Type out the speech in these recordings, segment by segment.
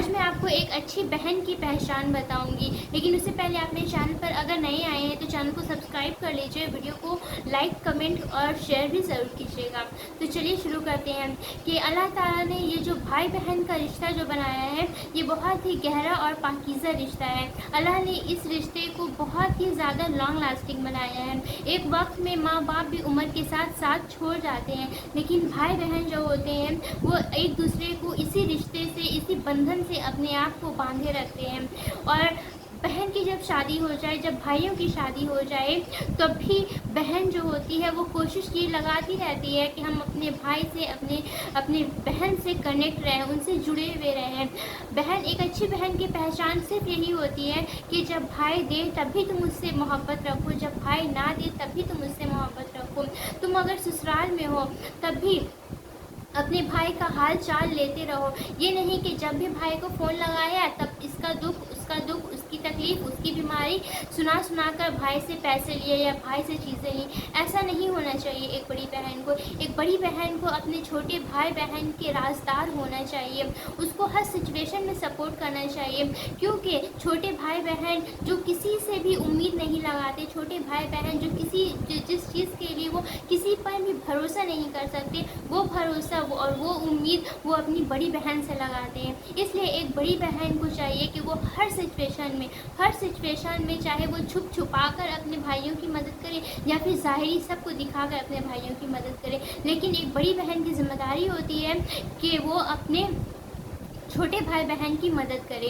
آج میں آپ کو ایک اچھی بہن کی پہچان بتاؤں گی، لیکن اس سے پہلے آپ میرے چینل پر اگر نئے آئے ہیں تو چینل کو سبسکرائب کر لیجئے، ویڈیو کو لائک کمنٹ اور شیئر بھی ضرور کیجیے گا۔ تو چلیے شروع کرتے ہیں کہ اللہ تعالیٰ نے یہ جو بھائی بہن کا رشتہ جو بنایا ہے یہ بہت ہی گہرا اور پاکیزہ رشتہ ہے۔ اللہ نے اس رشتے کو بہت ہی زیادہ لانگ لاسٹنگ بنایا ہے۔ ایک وقت میں ماں باپ بھی عمر کے ساتھ ساتھ چھوڑ جاتے ہیں، لیکن بھائی بہن جو ہوتے ہیں وہ ایک دوسرے کو اسی رشتے سے، اسی بندھن سے اپنے آپ کو باندھے رکھتے ہیں۔ اور بہن کی جب شادی ہو جائے، جب بھائیوں کی شادی ہو جائے، تب بھی بہن جو ہوتی ہے وہ کوشش یہ لگاتی رہتی ہے کہ ہم اپنے بھائی سے، اپنے بہن سے کنیکٹ رہیں، ان سے جڑے ہوئے رہیں۔ بہن، ایک اچھی بہن کی پہچان صرف یہی ہوتی ہے کہ جب بھائی دے تب بھی تم اس سے محبت رکھو، جب بھائی نہ دے تب بھی تم اس سے محبت رکھو۔ تم اگر سسرال میں ہو تب بھی اپنے بھائی کا حال چال لیتے رہو، یہ نہیں کہ جب بھی بھائی کو فون لگایا تب اس کا دکھ، اس کی تکلیف، اس کی بیماری سنا کر بھائی سے پیسے لیے یا بھائی سے چیزیں لی۔ ایسا نہیں ہونا چاہیے ایک بڑی بہن کو۔ ایک بڑی بہن کو اپنے چھوٹے بھائی بہن کے رازدار ہونا چاہیے، اس کو ہر سچویشن میں سپورٹ کرنا چاہیے، کیونکہ چھوٹے بھائی بہن جو کسی سے بھی امید نہیں لگاتے، چھوٹے بھائی بہن جو جس چیز کے لیے وہ کسی پر بھی بھروسہ نہیں کر سکتے، وہ بھروسہ اور وہ امید وہ اپنی بڑی بہن سے لگاتے ہیں۔ اس لیے ایک بڑی بہن کو چاہیے کہ وہ ہر سچویشن میں چاہے وہ چھپا کر اپنے بھائیوں کی مدد کرے یا پھر ظاہری سب کو دکھا کر اپنے بھائیوں کی مدد کرے، لیکن ایک بڑی بہن کی ذمہ داری ہوتی ہے کہ وہ اپنے چھوٹے بھائی بہن کی مدد کرے۔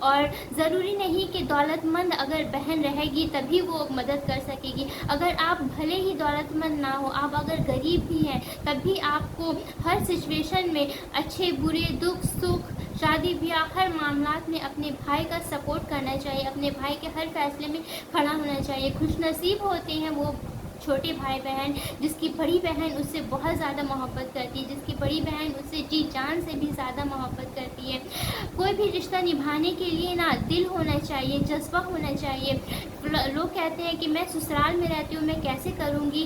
اور ضروری نہیں کہ دولت مند اگر بہن رہے گی تبھی وہ مدد کر سکے گی۔ اگر آپ بھلے ہی دولت مند نہ ہو، آپ اگر غریب بھی ہیں، تب بھی آپ کو ہر سچویشن میں، اچھے برے، دکھ سکھ، شادی بیاہ، ہر معاملات میں اپنے بھائی کا سپورٹ کرنا چاہیے، اپنے بھائی کے ہر فیصلے میں کھڑا ہونا چاہیے۔ خوش نصیب ہوتے ہیں وہ چھوٹے بھائی بہن جس کی بڑی بہن اس سے بہت زیادہ محبت کرتی ہے، جس کی بڑی بہن اس سے جی جان سے بھی زیادہ محبت کرتی ہے۔ کوئی بھی رشتہ نبھانے کے لیے نا دل ہونا چاہیے، جذبہ ہونا چاہیے۔ لوگ کہتے ہیں کہ میں سسرال میں رہتی ہوں، میں کیسے کروں گی،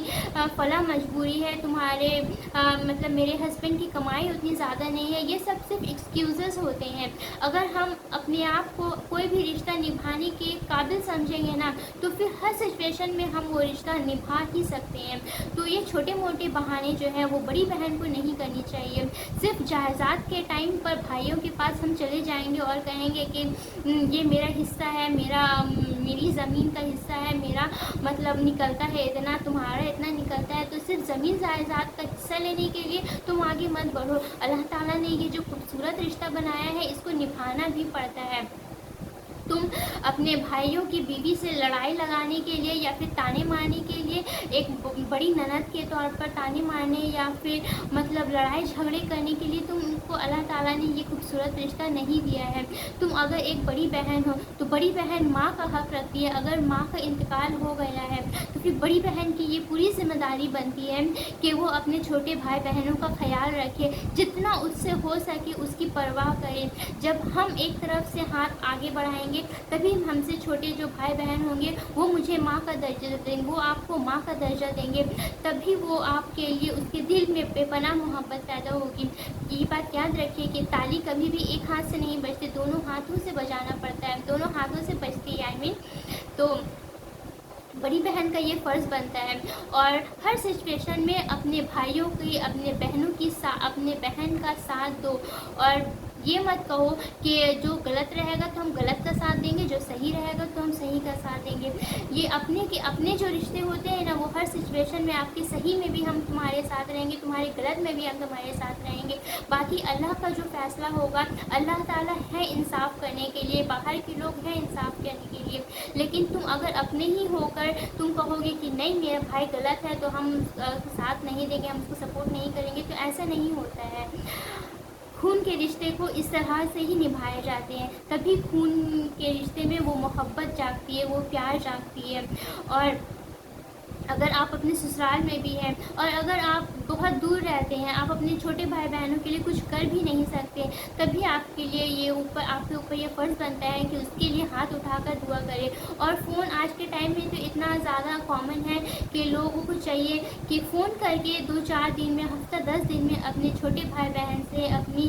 فلاں مجبوری ہے، تمہارے مطلب میرے ہسبینڈ کی کمائی اتنی زیادہ نہیں ہے، یہ سب صرف ایکسکیوزز ہوتے ہیں۔ اگر ہم اپنے آپ کو کوئی بھی رشتہ نبھانے کے قابل سمجھیں گے نا تو پھر ہر سچویشن میں ہم وہ رشتہ نبھا ہی سکتے ہیں۔ تو یہ چھوٹے موٹے بہانے جو ہیں وہ بڑی بہن کو نہیں کرنی چاہیے۔ صرف جائیداد کے ٹائم پر بھائیوں کے پاس ہم چلے جائیں گے اور کہیں گے کہ یہ میرا حصہ ہے، میری زمین کا حصہ ہے، میرا مطلب نکلتا ہے اتنا، تمہارا اتنا نکلتا ہے، تو صرف زمین جائیداد کا حصہ لینے کے لیے تم آگے مت بڑھو۔ اللہ تعالیٰ نے یہ جو خوبصورت رشتہ بنایا ہے اس کو نبھانا بھی پڑتا ہے۔ تم اپنے بھائیوں کی بیوی سے لڑائی لگانے کے لیے یا پھر تانے مارنے کے لیے، ایک بڑی نند کے طور پر تانے مارنے یا پھر مطلب لڑائی جھگڑے کرنے کے لیے تم کو اللہ تعالیٰ نے یہ خوبصورت رشتہ نہیں دیا ہے۔ تم اگر ایک بڑی بہن ہو تو بڑی بہن ماں کا حق رکھتی ہے، اگر ماں کا انتقال ہو گیا ہے تو پھر بڑی بہن کی یہ پوری ذمہ داری بنتی ہے کہ وہ اپنے چھوٹے بھائی بہنوں کا خیال رکھے، جتنا اس سے ہو سکے اس کی پرواہ کرے۔ جب ہم ایک طرف سے ہاتھ آگے بڑھائیں گے تبھی ہم سے چھوٹے جو بھائی بہن ہوں گے وہ مجھے ماں کا درجہ دیں گے، وہ آپ کو ماں کا درجہ دیں گے، تبھی وہ آپ کے لیے اس کے دل میں بے پناہ محبت پیدا ہوگی۔ یہ بات یاد رکھیے کہ تالی کبھی بھی ایک ہاتھ سے نہیں بجتی، دونوں ہاتھوں سے بجانا پڑتا ہے، دونوں ہاتھوں سے بجتی ہے تو بڑی بہن کا یہ فرض بنتا ہے۔ اور ہر سچویشن میں اپنے بھائیوں کی، اپنے بہنوں کی اپنے بہن کا ساتھ دو، اور یہ مت کہو کہ جو غلط رہے گا تو ہم غلط کا ساتھ دیں گے، جو صحیح رہے گا تو ہم صحیح کا ساتھ دیں گے۔ یہ اپنے جو رشتے ہوتے ہیں نا وہ ہر سچویشن میں آپ کے صحیح میں بھی ہم تمہارے ساتھ رہیں گے، تمہارے غلط میں بھی ہم تمہارے ساتھ رہیں گے۔ باقی اللہ کا جو فیصلہ ہوگا، اللہ تعالیٰ ہے انصاف کرنے کے لیے، باہر کے لوگ ہیں انصاف کرنے کے لیے، لیکن تم اگر اپنے ہی ہو کر تم کہو گے کہ نہیں میرا بھائی غلط ہے تو ہم ساتھ نہیں دیں گے، ہم اس کو سپورٹ نہیں کریں گے، تو ایسا نہیں ہوتا ہے۔ خون کے رشتے کو اس طرح سے ہی نبھائے جاتے ہیں، تبھی خون کے رشتے میں وہ محبت جاگتی ہے، وہ پیار جاگتی ہے۔ اور اگر آپ اپنے سسرال میں بھی ہیں اور اگر آپ بہت دور رہتے ہیں، آپ اپنے چھوٹے بھائی بہنوں کے لیے کچھ کر بھی نہیں سکتے، تبھی آپ کے لیے آپ کے اوپر یہ فرض بنتا ہے کہ اس کے لیے ہاتھ اٹھا کر دعا کرے۔ اور فون آج کے ٹائم میں تو اتنا زیادہ کامن ہے کہ لوگوں کو چاہیے کہ فون کر کے 2-4 دن میں، ہفتہ 10 دن میں اپنے چھوٹے بھائی بہن سے اپنی